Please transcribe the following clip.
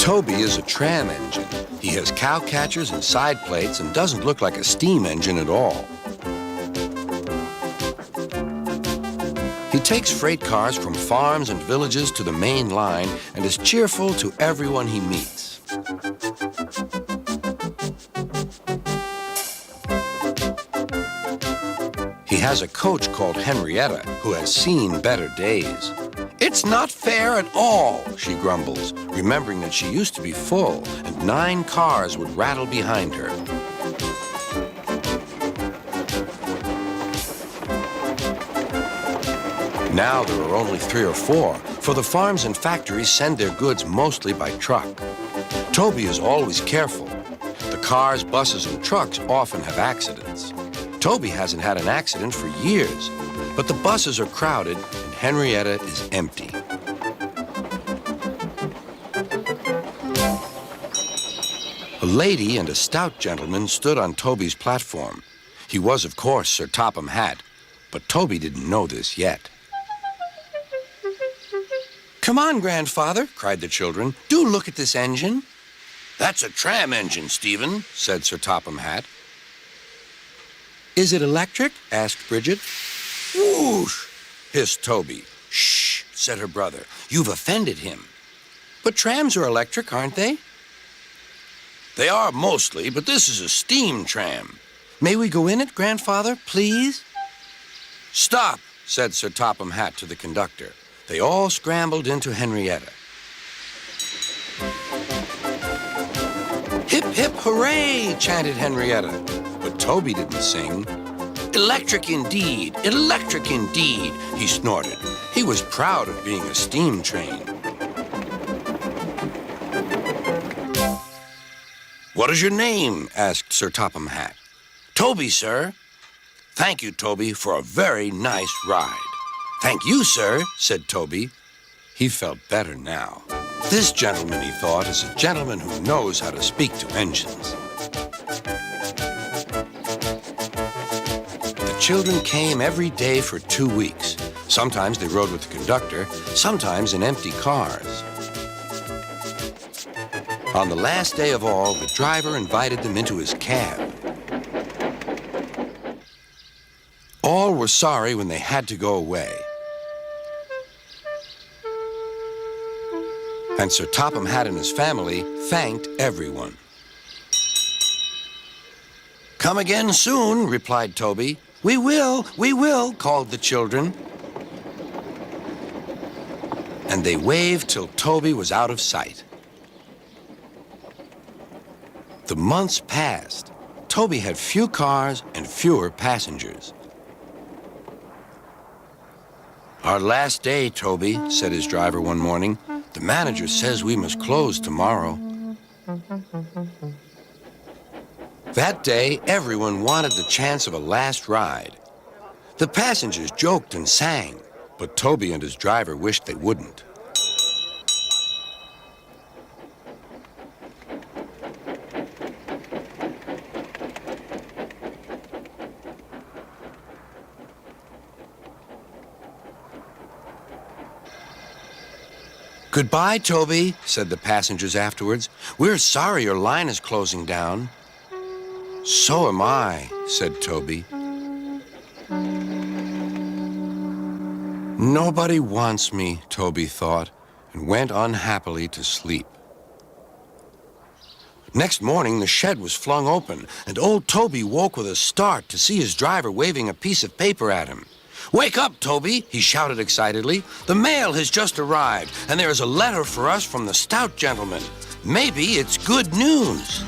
Toby is a tram engine. He has cow catchers and side plates and doesn't look like a steam engine at all. He takes freight cars from farms and villages to the main line and is cheerful to everyone he meets. He has a coach called Henrietta who has seen better days. "It's not fair at all," she grumbles, remembering that she used to be full and 9 cars would rattle behind her. Now there are only 3 or 4, for the farms and factories send their goods mostly by truck. Toby is always careful. The cars, buses, and trucks often have accidents. Toby hasn't had an accident for years, but the buses are crowded and Henrietta is empty. A lady and a stout gentleman stood on Toby's platform. He was, of course, Sir Topham Hatt, but Toby didn't know this yet. "Come on, grandfather," cried the children. "Do look at this engine." "That's a tram engine, Stephen," said Sir Topham Hatt. "Is it electric?" asked Bridget. "Whoosh!" hissed Toby. "Shh," said her brother. "You've offended him." "But trams are electric, aren't they?" "They are mostly, but this is a steam tram." "May we go in it, grandfather, please?" "Stop," said Sir Topham Hatt to the conductor. They all scrambled into Henrietta. "Hip, hip, hooray!" chanted Henrietta. But Toby didn't sing. "Electric indeed, electric indeed," he snorted. He was proud of being a steam train. "What is your name?" asked Sir Topham Hatt. "Toby, sir." "Thank you, Toby, for a very nice ride." "Thank you, sir," said Toby. He felt better now. This gentleman, he thought, is a gentleman who knows how to speak to engines. The children came every day for 2 weeks. Sometimes they rode with the conductor, sometimes in empty cars. On the last day of all, the driver invited them into his cab. All were sorry when they had to go away. And Sir Topham Hatt and his family thanked everyone. "Come again soon," replied Toby. We will," called the children. And they waved till Toby was out of sight. The months passed. Toby had few cars and fewer passengers. "Our last day, Toby," said his driver one morning. "The manager says we must close tomorrow." That day, everyone wanted the chance of a last ride. The passengers joked and sang, but Toby and his driver wished they wouldn't. "Goodbye, Toby," said the passengers afterwards. "We're sorry your line is closing down." "So am I," said Toby. Nobody wants me, Toby thought, and went unhappily to sleep. Next morning, the shed was flung open, and old Toby woke with a start to see his driver waving a piece of paper at him. "Wake up, Toby," he shouted excitedly. "The mail has just arrived, and there is a letter for us from the stout gentleman. Maybe it's good news."